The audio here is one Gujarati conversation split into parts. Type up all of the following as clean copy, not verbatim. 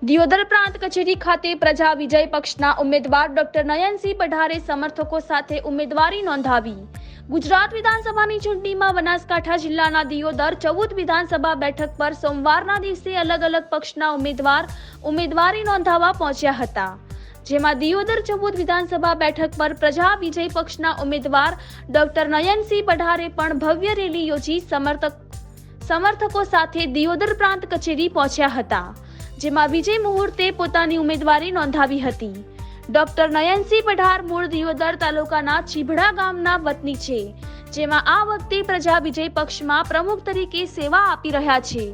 દિયોદર પ્રાંત કચેરી ખાતે પ્રજા વિજય પક્ષના ઉમેદવાર ડોક્ટર નયનસિંહ પઢારે સમર્થકો સાથે ઉમેદવારી નોંધાવી। ગુજરાત વિધાનસભાની ચૂંટણીમાં બનાસકાંઠા જિલ્લાના દિયોદર 14 વિધાનસભા બેઠક પર સોમવારના દિવસે અલગ અલગ પક્ષના ઉમેદવાર ઉમેદવારી નોંધાવવા પહોંચ્યા હતા, જેમાં દિયોદર 14 વિધાનસભા બેઠક પર પ્રજા વિજય પક્ષના ઉમેદવાર ડોક્ટર નયનસિંહ પઢારે પણ ભવ્ય રેલી યોજી સમર્થકો સાથે દિયોદર પ્રાંત કચેરી પહોંચ્યા હતા, જેમાં વિજય મુહૂર્તે પોતાની ઉમેદવારી નોંધાવી હતી। ડોક્ટર નયનસિંહ પઢાર મૂળ દિયોદર તાલુકાના ચીભડા ગામના વતની છે, જેમાં આ વખતે પ્રજા વિજય પક્ષમાં પ્રમુખ તરીકે સેવા આપી રહ્યા છે,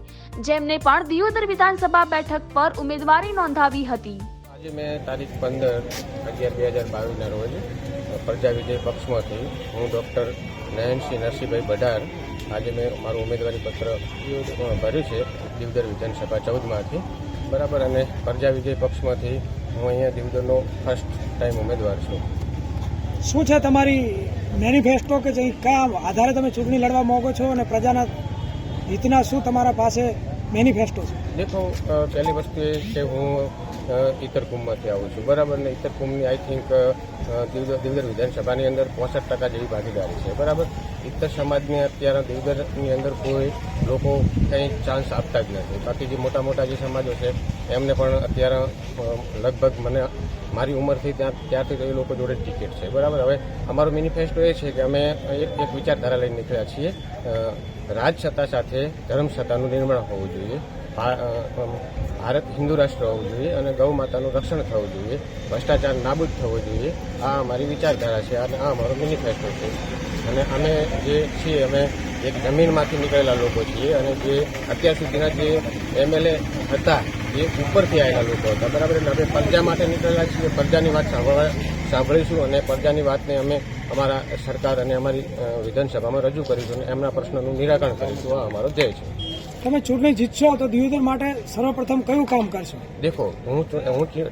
જેમને પણ દિયોદર વિધાનસભા બેઠક પર ઉમેદવારી નોંધાવી હતી। આજે મેં તારીખ 15/11/2022 રોજ પ્રજા વિજય પક્ષમાંથી હું ડૉક્ટર નયનસિંહ નરસિંહભાઈ પઢાર આજે મેં મારું ઉમેદવારી પત્ર ભર્યું છે દિયોદર વિધાનસભા 14માંથી બરાબર। અને પ્રજા વિજય પક્ષમાંથી હું અહીંયા દિયોદરનો ફર્સ્ટ ટાઈમ ઉમેદવાર છું। શું છે તમારી મેનિફેસ્ટો કે કયા આધારે તમે ચૂંટણી લડવા માંગો છો અને પ્રજાના હિતના શું તમારા પાસે મેનિફેસ્ટો છે? દેખો, પહેલી વસ્તુ એ કે હું ઇતરકુંભમાંથી આવું છું બરાબર, ને ઇતરકુંભની આઈ થિંક દિયોદર વિધાનસભાની અંદર 65% જેવી ભાગીદારી છે બરાબર। ઇતર સમાજને અત્યારે દિયોદરની અંદર કોઈ લોકો કંઈ ચાન્સ આપતા જ નથી, બાકી જે મોટા મોટા જે સમાજો છે એમને પણ અત્યારે લગભગ મને મારી ઉંમરથી ત્યારથી એ લોકો જોડે ટિકિટ છે બરાબર। હવે અમારો મેનિફેસ્ટો એ છે કે અમે એક વિચારધારા લઈને નીકળ્યા છીએ, રાજસત્તા સાથે ધર્મસત્તાનું નિર્માણ હોવું જોઈએ, ભારત હિન્દુ રાષ્ટ્ર હોવું જોઈએ અને ગૌ માતાનું રક્ષણ થવું જોઈએ, ભ્રષ્ટાચાર નાબૂદ થવો જોઈએ। આ અમારી વિચારધારા છે અને આ અમારો મેનિફેસ્ટો છે। અને અમે જે છીએ અમે એક જમીનમાંથી નીકળેલા લોકો છીએ અને જે અત્યાર સુધીના જે MLA હતા એ ઉપરથી આવેલા લોકો હતા બરાબર। એટલે અમે પ્રજા માટે નીકળેલા છીએ, પ્રજાની વાત સાંભળીશું અને પ્રજાની વાતને અમે અમારા સરકાર અને અમારી વિધાનસભામાં રજૂ કરીશું અને એમના પ્રશ્નોનું નિરાકરણ કરીશું। આ અમારો ધ્યેય છે। તમે ચૂંટણી જીતશો તો દિયોદર માટે સર્વપ્રથમ કયું કામ કરશો? દેખો, હું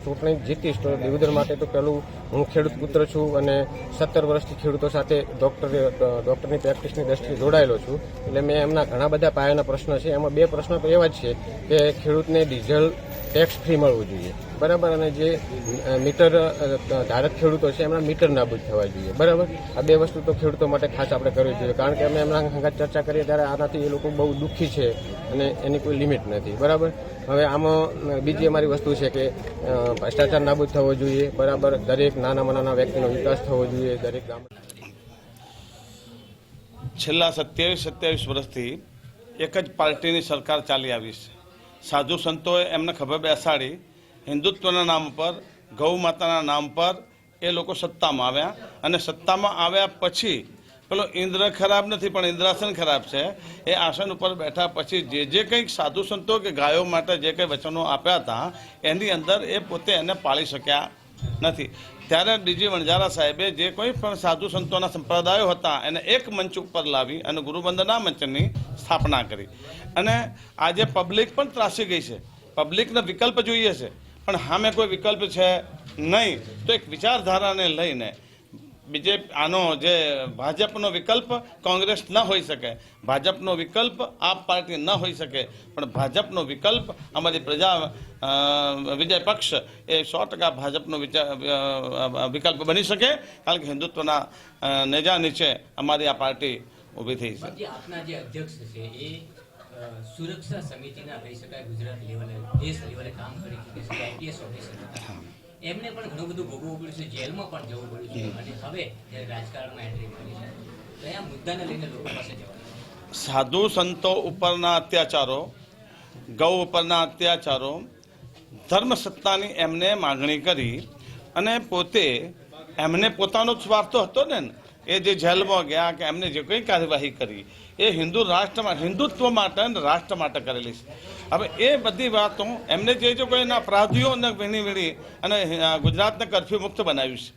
ચૂંટણી જીતીશ તો દિયોદર માટે તો પહેલું હું ખેડૂત પુત્ર છું અને 17 વર્ષથી ખેડૂતો સાથે ડૉક્ટરની પ્રેક્ટિસની દ્રષ્ટિએ જોડાયેલો છું, એટલે મેં એમના ઘણા બધા પાયાના પ્રશ્નો છે, એમાં 2 પ્રશ્નો તો એવા જ છે કે ખેડૂતને ડીઝલ ટેક્સ ફ્રી મળવું જોઈએ બરાબર, અને જે મીટર ધારક ખેડૂતો છે એમના મીટર નાબૂદ થવા જોઈએ બરાબર। આ 2 વસ્તુ તો ખેડૂતો માટે ખાસ આપણે કરવી જોઈએ, કારણ કે અમે એમના સંગાત ચર્ચા કરીએ ત્યારે આનાથી એ લોકો બહુ દુઃખી છે અને એની કોઈ લિમિટ નથી બરાબર। હવે આમાં બીજી અમારી વસ્તુ છે કે ભ્રષ્ટાચાર નાબૂદ થવો જોઈએ બરાબર, દરેક નાનામાં નાના વ્યક્તિનો વિકાસ થવો જોઈએ દરેક ગામ। છેલ્લા 27 વર્ષથી એક જ પાર્ટીની સરકાર ચાલી આવી છે। સાધુ સંતોએ એમને ખબર બેસાડી હિન્દુત્વના નામ પર, ગૌ માતાના નામ પર એ લોકો સત્તામાં આવ્યા અને સત્તામાં આવ્યા પછી પેલો ઇન્દ્ર ખરાબ નથી પણ ઇન્દ્રાસન ખરાબ છે। એ આસન ઉપર બેઠા પછી જે કંઈક સાધુ સંતો કે ગાયો માટે જે કંઈ વચનો આપ્યા હતા એની અંદર એ પોતે એને પાળી શક્યા નથી। ત્યારે ડીજી વણજારા સાહેબે જે કોઈ પણ સાધુ સંતોના સંપ્રદાયો હતા એને એક મંચ ઉપર લાવી અને ગુરુવંદના મંચની સ્થાપના કરી અને આજે પબ્લિક પણ ત્રાસી ગઈ છે, પબ્લિકને વિકલ્પ જોઈએ છે પણ સામે કોઈ વિકલ્પ છે નહીં, તો એક વિચારધારાને લઈને આનો જે ભાજપનો વિકલ્પ કોંગ્રેસ ન હોઈ શકે, ભાજપનો વિકલ્પ આપ પાર્ટી ન હોઈ શકે, પણ ભાજપનો વિકલ્પ અમારી પ્રજા વિજય પક્ષ એ 100% ભાજપનો વિકલ્પ બની શકે, કારણ કે હિન્દુત્વના નેજા નીચે અમારી આ પાર્ટી ઊભી થઈ છે। આપના જે અધ્યક્ષ છે એ સુરક્ષા સમિતિના કહી શકાય ગુજરાત લેવલે દેશ લેવલે કામ કરી ચૂકે છે, IPS ઓફિસર હતા, એમને પણ ઘણું બધું ભોગવવું પડ્યું છે, જેલમાં પણ જવું પડ્યું છે અને હવે જ્યારે રાજકારણમાં એન્ટ્રી કરી છે કયા મુદ્દાને લઈને લોકો પાસે જવાનું? સાધુ સંતો ઉપરના અત્યાચારો, ગૌ ઉપરના અત્યાચારો, ધર્મ સત્તાની એમને માગણી કરી અને પોતે એમને પોતાનો સ્વાર્થ હતો ને એ જે જેલમાં ગયા કે એમને જે કંઈ કાર્યવાહી કરી એ હિન્દુત્વ માટે અને રાષ્ટ્ર માટે કરેલી છે। હવે એ બધી વાતો એમને જે કોઈના અપરાધીઓને વીણી અને ગુજરાતને કર્ફ્યુ મુક્ત બનાવ્યું છે,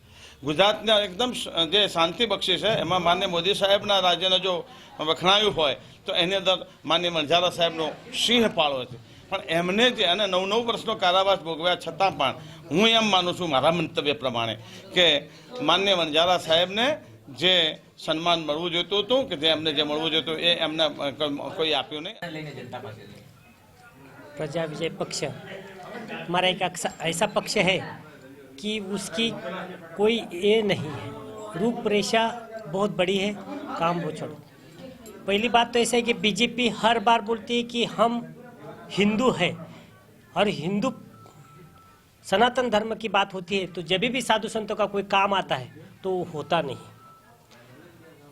ગુજરાતને એકદમ જે શાંતિ બક્ષી છે, એમાં માન્ય મોદી સાહેબના રાજ્યને જો વખણાયું હોય તો એની અંદર માન્ય વણજારા સાહેબનો સિંહ ફાળો છે, પણ એમને જે અને 9 વર્ષનો કારાવાસ ભોગવ્યા છતાં પણ હું એમ માનું છું મારા મંતવ્ય પ્રમાણે કે માન્ય વણજારા સાહેબને જે સન્માન મળવું જોઈતું હતું કે જે એમને જે મળવું જોઈતું એ એમને કોઈ આપ્યું નહીં। લઈને જનતા પાસે પ્રજા વિજય પક્ષ हमारा एक ऐसा पक्ष है कि उसकी कोई ये नहीं है, रूपरेखा बहुत बड़ी है, काम वो छोड़ो। पहली बात तो ऐसा है कि बीजेपी हर बार बोलती है कि हम हिंदू हैं, और हिंदू सनातन धर्म की बात होती है तो जब भी साधु संतों का कोई काम आता है तो वो होता नहीं।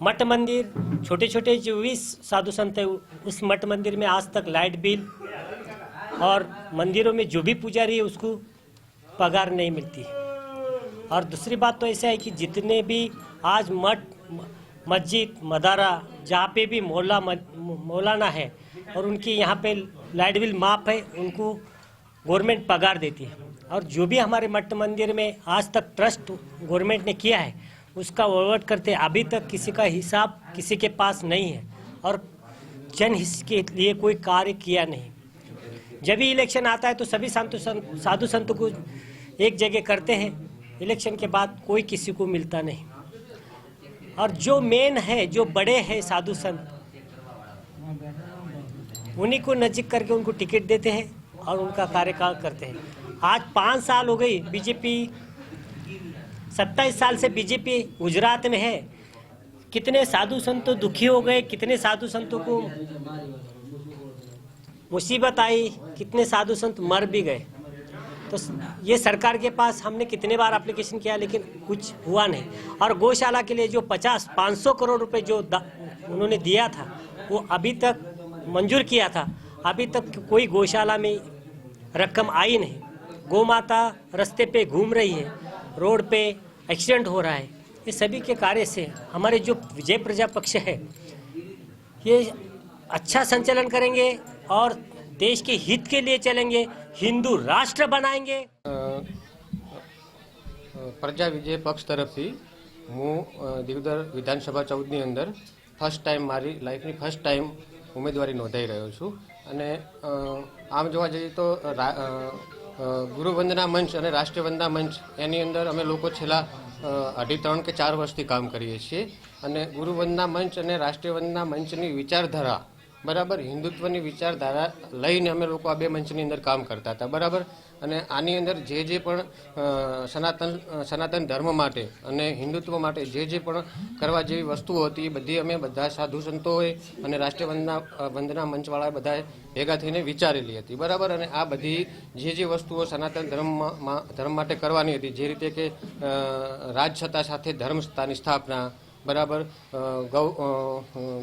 मठ मंदिर छोटे छोटे जो भी साधु संत है उस मठ मंदिर में आज तक लाइट बिल और मंदिरों में जो भी पुजारी है उसको पगार नहीं मिलती है। और दूसरी बात तो ऐसा है कि जितने भी आज मठ मस्जिद मदारा जहाँ पे भी मौलाना है और उनकी यहाँ पे लाइट बिल माफ है, उनको गवर्नमेंट पगार देती है। और जो भी हमारे मठ मंदिर में आज तक ट्रस्ट गवर्नमेंट ने किया है उसका वहीवट करते अभी तक किसी का हिसाब किसी के पास नहीं है, और जनहित के लिए कोई कार्य किया नहीं। जब भी इलेक्शन आता है तो सभी साधु संतों को एक जगह करते हैं, इलेक्शन के बाद कोई किसी को मिलता नहीं। और जो मेन है, जो बड़े हैं साधु संत, उन्हीं को नजीक करके उनको टिकट देते हैं और उनका कार्यकाल करते हैं। आज 5 साल हो गई बीजेपी, 27 साल से बीजेपी गुजरात में है। कितने साधु संत दुखी हो गए, कितने साधु संतों को मुसीबत आई, कितने साधु संत मर भी गए। तो ये सरकार के पास हमने कितने बार एप्लीकेशन किया लेकिन कुछ हुआ नहीं। और गौशाला के लिए जो 500 करोड़ रुपए जो उन्होंने दिया था वो अभी तक मंजूर किया था, अभी तक कोई गौशाला में रकम आई नहीं। गौ माता रास्ते पे घूम रही है, रोड पे एक्सीडेंट हो रहा है। ये सभी के कार्य से हमारे जो विजय प्रजा पक्ष है ये अच्छा संचालन करेंगे और देश के हित के लिए चलेंगे, हिंदू राष्ट्र बनाएंगे। પ્રજા વિજય પક્ષ તરફથી હું દિવદર વિધાનસભા 14ની અંદર ફર્સ્ટ ટાઈમ મારી લાઈફની ફર્સ્ટ ટાઈમ ઉમેદવારી નોંધાઈ રહ્યો છું. અને આમ જોવા જઈએ તો ગુરુ વંદના મંચ અને રાષ્ટ્રીય વંદના મંચ એની અંદર અમે લોકો છેલ્લા 2.5 કે 4 વર્ષથી કામ કરીએ છીએ. અને ગુરુ વંદના મંચ અને રાષ્ટ્રીય વંદના મંચની વિચારધારા બરાબર હિન્દુત્વની વિચારધારા લઈને અમે લોકો આ બે મંચની અંદર કામ કરતા હતા બરાબર. અને આની અંદર જે પણ સનાતન ધર્મ માટે અને હિન્દુત્વ માટે જે પણ કરવા જેવી વસ્તુઓ હતી એ બધી અમે બધા સાધુ સંતોએ અને રાષ્ટ્રીય વંદના મંચવાળા બધાએ ભેગા થઈને વિચારેલી હતી બરાબર. અને આ બધી જે વસ્તુઓ સનાતન ધર્મ માટે કરવાની હતી, જે રીતે કે રાજસત્તા સાથે ધર્મસત્તાની સ્થાપના બરાબર,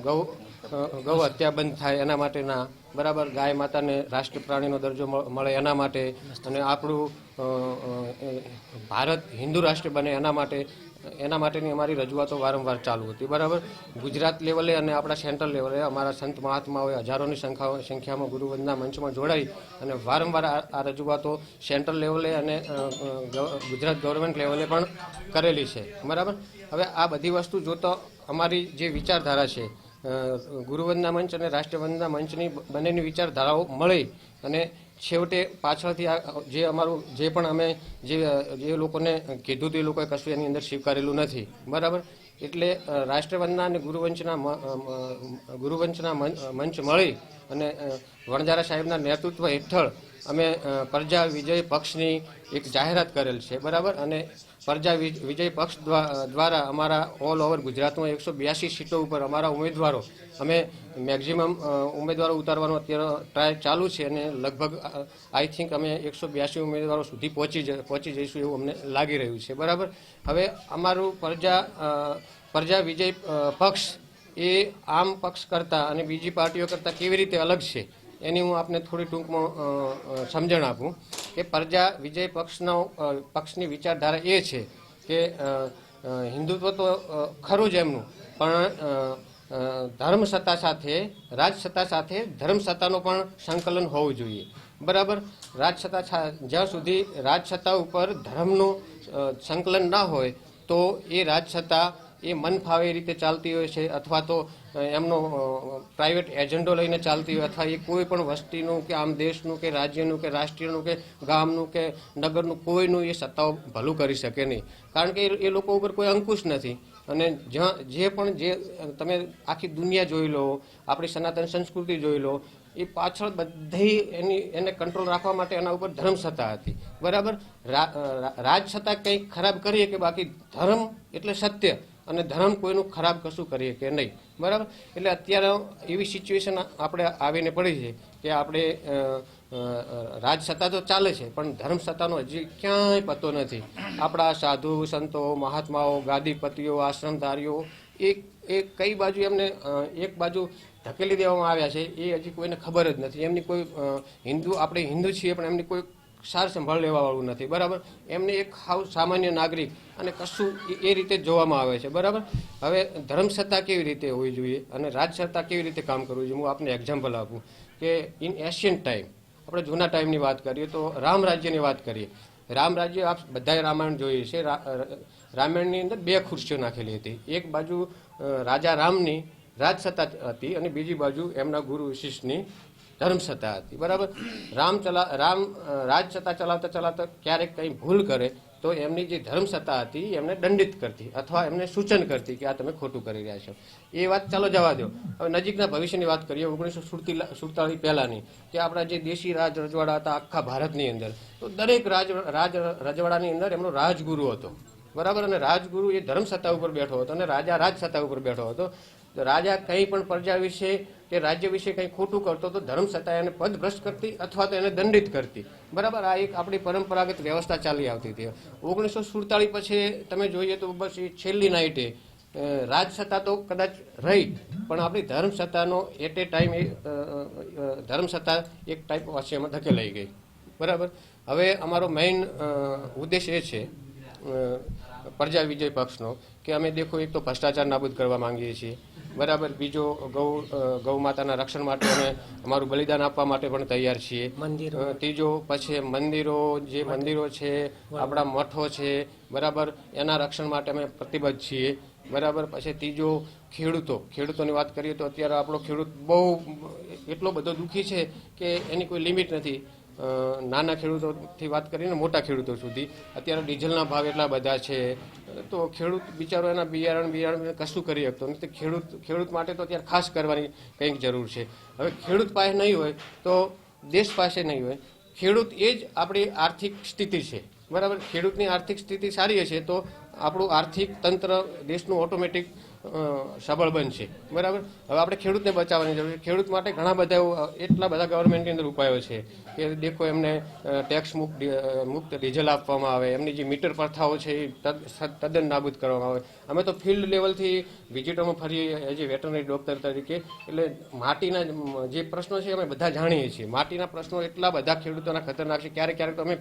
ગૌ હત્યા બંધ થાય એના માટેના બરાબર, ગાય માતાને રાષ્ટ્ર પ્રાણીનો દરજ્જો મળે એના માટે, અને આપણું ભારત હિન્દુ રાષ્ટ્ર બને એના માટેની અમારી રજૂઆતો વારંવાર ચાલુ હતી બરાબર. ગુજરાત લેવલે અને આપણા સેન્ટ્રલ લેવલે અમારા સંત મહાત્માઓએ હજારોની સંખ્યામાં ગુરુ વંદના મંચમાં જોડાઈ અને વારંવાર આ રજૂઆતો સેન્ટ્રલ લેવલે અને ગુજરાત ગવર્મેન્ટ લેવલે પણ કરેલી છે બરાબર. હવે આ બધી વસ્તુ જોતો અમારી જે વિચારધારા છે ગુરુવંદના મંચ અને રાષ્ટ્રીય વંદના મંચની બંનેની વિચારધારાઓ મળી અને છેવટે પાછળથી જે અમારું જે પણ અમે જે લોકોને કીધું હતું એ લોકોએ કશું એની અંદર સ્વીકારેલું નથી બરાબર. એટલે રાષ્ટ્રીય વંદના અને ગુરુવંચના મંચ મળી અને વણજારા સાહેબના નેતૃત્વ હેઠળ અમે પ્રજા વિજય પક્ષની એક જાહેરાત કરેલ છે બરાબર. અને પ્રજા વિજય પક્ષ દ્વારા અમારા ઓલ ઓવર ગુજરાતમાં 182 સીટો ઉપર અમારા ઉમેદવારો અમે મેક્ઝિમમ ઉમેદવારો ઉતારવાનો અત્યારે ટ્રાય ચાલુ છે અને લગભગ આઈ થિંક અમે 182 ઉમેદવારો સુધી પહોંચી જઈશું એવું અમને લાગી રહ્યું છે બરાબર. હવે અમારું પ્રજા વિજય પક્ષ એ આમ પક્ષ કરતાં અને બીજી પાર્ટીઓ કરતાં કેવી રીતે અલગ છે એની હું આપને થોડી ટૂંકમાં સમજણ આપું કે પ્રજા વિજય પક્ષની વિચારધારા એ છે કે હિન્દુત્વ તો ખરું જ એમનું, પણ ધર્મસત્તા સાથે રાજસત્તા સાથે ધર્મસત્તાનો પણ સંકલન હોવું જોઈએ બરાબર. રાજસત્તા જ્યાં સુધી રાજસત્તા ઉપર ધર્મનું સંકલન ના હોય તો એ રાજસત્તા એ મન ફાવે એ રીતે ચાલતી હોય છે, અથવા તો એમનો પ્રાઇવેટ એજન્ડો લઈને ચાલતી હોય, અથવા એ કોઈ પણ વસ્તીનું કે આમ દેશનું કે રાજ્યનું કે રાષ્ટ્રીયનું કે ગામનું કે નગરનું કોઈનું એ સત્તાઓ ભલું કરી શકે નહીં, કારણ કે એ લોકો ઉપર કોઈ અંકુશ નથી. અને જે તમે આખી દુનિયા જોઈ લો, આપણી સનાતન સંસ્કૃતિ જોઈ લો, એ પાછળ બધી એને કંટ્રોલ રાખવા માટે એના ઉપર ધર્મસત્તા હતી, બરાબર. રાજસત્તા કંઈક ખરાબ કરીએ કે બાકી ધર્મ એટલે સત્ય, અને ધર્મ કોઈનું ખરાબ કશું કરીએ કે નહીં, બરાબર. એટલે અત્યારે એવી સિચ્યુએશન આપણે આવીને પડી છે કે આપણે રાજસત્તા તો ચાલે છે પણ ધર્મસત્તાનો હજી ક્યાંય પતો નથી. આપણા સાધુ સંતો મહાત્માઓ ગાદીપતિઓ આશ્રમધારીઓ એ કઈ બાજુ એમને એક બાજુ ધકેલી દેવામાં આવ્યા છે એ હજી કોઈને ખબર જ નથી. એમની કોઈ આપણે હિન્દુ છીએ પણ એમની કોઈ સાર સંભાળ લેવાવાળું નથી, બરાબર. એમને એક હાવ સામાન્ય નાગરિક અને કશું એ રીતે જોવામાં આવે છે, બરાબર. હવે ધર્મસત્તા કેવી રીતે હોવી જોઈએ અને રાજસત્તા કેવી રીતે કામ કરવું જોઈએ, હું આપને એક્ઝામ્પલ આપું કે ઇન એશિયન્ટ ટાઈમ, આપણે જૂના ટાઈમની વાત કરીએ તો રામ રાજ્યની વાત કરીએ. રામ રાજ્ય આપ બધાએ રામાયણ જોઈએ છે. રામાયણની અંદર 2 ખુરશીઓ નાખેલી હતી. એક બાજુ રાજા રામની રાજસત્તા હતી અને બીજી બાજુ એમના ગુરુ વશિષ્ઠની ધર્મસત્તા હતી, બરાબર. રામ રાજસત્તા ચલાવતા ચલાવતા ક્યારેક કંઈ ભૂલ કરે તો એમની જે ધર્મસત્તા હતી એમને દંડિત કરતી અથવા એમને સૂચન કરતી કે આ તમે ખોટું કરી રહ્યા છો. એ વાત ચાલો જવા દો. હવે નજીકના ભવિષ્યની વાત કરીએ 1947 પહેલાની, કે આપણા જે દેશી રાજ રજવાડા હતા આખા ભારતની અંદર, તો દરેક રજવાડાની અંદર એમનો રાજગુરુ હતો, બરાબર. અને રાજગુરુ એ ધર્મસત્તા ઉપર બેઠો હતો અને રાજા રાજસત્તા ઉપર બેઠો હતો. રાજા કંઈ પણ પ્રજા વિશે કે રાજ્ય વિશે કંઈ ખોટું કરતો તો ધર્મસત્તા એને પદભ્રષ્ટ કરતી અથવા તો એને દંડિત કરતી, બરાબર. આ એક આપણી પરંપરાગત વ્યવસ્થા ચાલી આવતી હતી. 1947 પછી તમે જોઈએ તો બસ એ છેલ્લી નાઇટે રાજસત્તા તો કદાચ રહી પણ આપણી ધર્મસત્તાનો એટ એ ટાઈમ ધર્મસત્તા એક ટાઈપ વાસ્યમાં ધકેલાઈ ગઈ, બરાબર. હવે અમારો મેઇન ઉદ્દેશ એ છે પ્રજા વિજય પક્ષનો કે અમે દેખો એક તો ભ્રષ્ટાચાર નાબૂદ કરવા માંગીએ છીએ, બરાબર. બીજો ગૌ માતાના રક્ષણ માટે અમે અમારું બલિદાન આપવા માટે પણ તૈયાર છીએ. ત્રીજો પછી મંદિરો છે આપણા મઠો છે, બરાબર, એના રક્ષણ માટે અમે પ્રતિબદ્ધ છીએ, બરાબર. પછી ત્રીજો ખેડૂતોની વાત કરીએ તો અત્યારે આપણો ખેડૂત બહુ એટલો બધો દુઃખી છે કે એની કોઈ લિમિટ નથી. નાના ખેડૂતોથી વાત કરીને મોટા ખેડૂતો સુધી અત્યારે ડીઝલના ભાવ એટલા બધા છે તો ખેડૂત બિચારો એના બિયારણ કશું કરી શકતો નથી. ખેડૂત માટે તો અત્યારે ખાસ કરવાની કંઈક જરૂર છે. હવે ખેડૂત પાસે નહીં હોય તો દેશ પાસે નહીં હોય. ખેડૂત એ જ આપણી આર્થિક સ્થિતિ છે, બરાબર. ખેડૂતની આર્થિક સ્થિતિ સારી હશે તો આપણું આર્થિક તંત્ર દેશનું ઓટોમેટિક સબળ બનશે, બરાબર. હવે આપણે ખેડૂતને બચાવવાની જરૂર છે. ખેડૂત માટે ઘણા બધા એટલા બધા ગવર્મેન્ટની અંદર ઉપાયો છે કે દેખો એમને ટેક્સ મુક્ત ડીઝલ આપવામાં આવે, એમની જે મીટર પ્રથાઓ છે એ તદ્દન નાબૂદ કરવામાં આવે. અમે તો ફિલ્ડ લેવલથી વિઝિટોમાં ફરીએ એઝ એ વેટરનરી ડોક્ટર તરીકે, એટલે માટીના જે પ્રશ્નો છે અમે બધા જાણીએ છીએ. માટીના પ્રશ્નો એટલા બધા ખેડૂતોના ખતરનાક છે. ક્યારેક તો અમે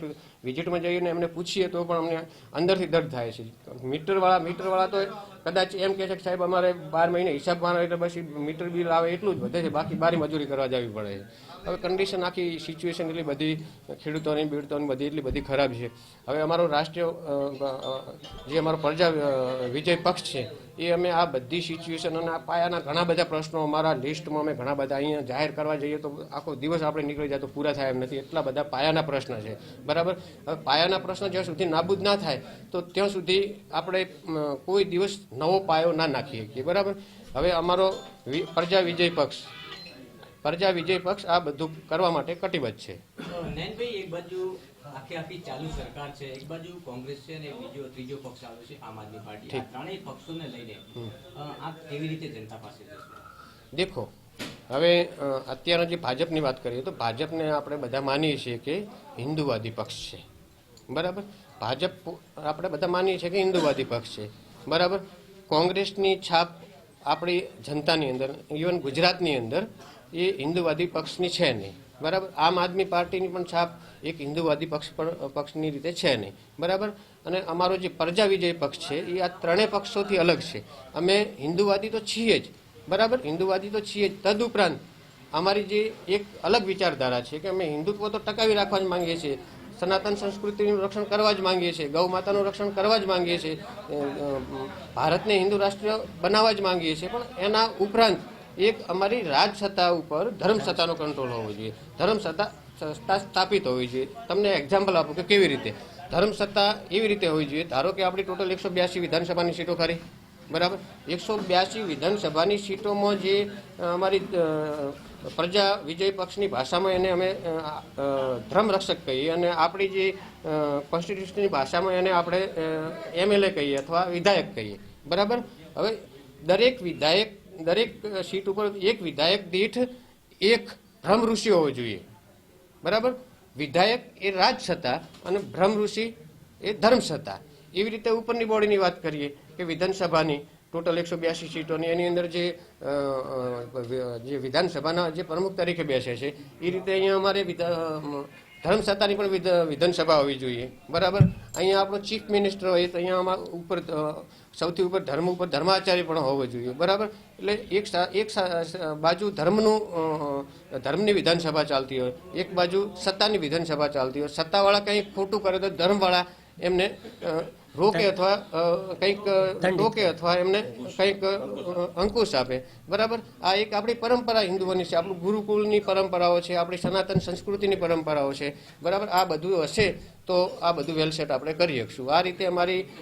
વિઝિટમાં જઈને એમને પૂછીએ તો પણ અમને અંદરથી દર્દ થાય છે. મીટરવાળા તો કદાચ એમ કહે છે કે સાહેબ અમારે 12 મહિને હિસાબ માનો એટલે બસ મીટર બિલ આવે એટલું જ વધે છે, બાકી બારી મજૂરી કરવા જવી પડે છે. હવે કન્ડિશન આખી સિચ્યુએશન એટલી બધી ખેડૂતોની બધી એટલી બધી ખરાબ છે. હવે અમારો રાષ્ટ્રીય જે અમારો પ્રજા વિજય પક્ષ છે એ અમે આ બધી સિચ્યુએશન અને આ પાયાના ઘણા બધા પ્રશ્નો અમારા લિસ્ટમાં અમે ઘણા બધા અહીંયા જાહેર કરવા જઈએ તો આખો દિવસ આપણે નીકળી જાય તો પૂરા થાય એમ નથી, એટલા બધા પાયાના પ્રશ્ન છે, બરાબર. હવે પાયાના પ્રશ્ન જ્યાં સુધી નાબૂદ ના થાય તો ત્યાં સુધી આપણે કોઈ દિવસ નવો પાયો ના નાખી શકીએ, બરાબર. હવે અમારો પ્રજા વિજય પક્ષ આ બધું કરવા માટે કટિબદ્ધ છે. નયનભાઈ, એક બાજુ આખી ચાલુ સરકાર છે, એક બાજુ કોંગ્રેસ છે અને ત્રીજો પક્ષ આવ્યો છે આમ આદમી પાર્ટી. આ ત્રણેય પક્ષોને લઈને આપ કેવી રીતે જનતા પાસે જશો? દેખો, હવે અત્યારના જે ભાજપની વાત કરીએ તો ભાજપને આપણે બધા માનીએ છીએ કે હિન્દુવાદી પક્ષ છે, બરાબર. ભાજપ આપણે બધા માનીએ છીએ કે હિન્દુવાદી પક્ષ છે, બરાબર. કોંગ્રેસની છાપ આપણી જનતાની અંદર ઇવન ગુજરાતની અંદર એ હિન્દુવાદી પક્ષની છે નહીં, બરાબર. આમ આદમી પાર્ટીની પણ છાપ એક હિન્દુવાદી પક્ષની રીતે છે નહીં, બરાબર. અને અમારો જે પ્રજા વિજય પક્ષ છે એ આ ત્રણેય પક્ષોથી અલગ છે. અમે હિન્દુવાદી તો છીએ જ, બરાબર, હિન્દુવાદી તો છીએ જ. તદુપરાંત અમારી જે એક અલગ વિચારધારા છે કે અમે હિન્દુત્વ તો ટકાવી રાખવા જ માંગીએ છીએ, સનાતન સંસ્કૃતિનું રક્ષણ કરવા જ માંગીએ છીએ, ગૌ માતાનું રક્ષણ કરવા જ માંગીએ છીએ, ભારતને હિન્દુ રાષ્ટ્ર બનાવવા જ માંગીએ છીએ. પણ એના ઉપરાંત એક અમારી રાજસત્તા ઉપર ધર્મસત્તાનો કંટ્રોલ હોવો જોઈએ, ધર્મસત્તા સ્થાપિત હોવી જોઈએ. તમને એક્ઝામ્પલ આપું કે કેવી રીતે ધર્મસત્તા એવી રીતે હોવી જોઈએ. ધારો કે આપણી ટોટલ 182 વિધાનસભાની સીટો ખરી, બરાબર. 182 વિધાનસભાની સીટોમાં જે અમારી પ્રજા વિજય પક્ષની ભાષામાં એને અમે ધર્મરક્ષક કહીએ અને આપણી જે કોન્સ્ટિટ્યુશનની ભાષામાં એને આપણે MLA કહીએ અથવા વિધાયક કહીએ. બરાબર. હવે દરેક સીટ ઉપર એક વિધાયક દીઠ એક બ્રહ્મ ઋષિ હોવો જોઈએ. બરાબર. વિધાયક એ રાજસત્તા અને બ્રહ્મ ઋષિ એ ધર્મસત્તા. એવી રીતે ઉપરની બોડીની વાત કરીએ કે વિધાનસભાની ટોટલ 182 સીટોની એની અંદર જે વિધાનસભાના જે પ્રમુખ તરીકે બેસે છે એ રીતે અહીંયા અમારે ધર્મસત્તાની પણ વિધાનસભા હોવી જોઈએ. બરાબર. અહીંયા આપણો ચીફ મિનિસ્ટર હોય તો અહીંયા ઉપર સૌથી ઉપર ધર્માચાર્ય પણ હોવો જોઈએ. બરાબર. એટલે એક બાજુ ધર્મની વિધાનસભા ચાલતી હોય, એક બાજુ સત્તાની વિધાનસભા ચાલતી હોય. સત્તાવાળા કંઈક ખોટું કરે તો ધર્મવાળા એમને રોકે અથવા એમને કંઈક અંકુશ આપે. બરાબર. આ એક આપણી પરંપરા હિન્દુઓની છે, આપણું ગુરુકુળની પરંપરાઓ છે, આપણી સનાતન સંસ્કૃતિની પરંપરાઓ છે. બરાબર. આ બધું હશે તો આ બધું વેલસેટ આપણે કરી શકશું. આ રીતે અમારી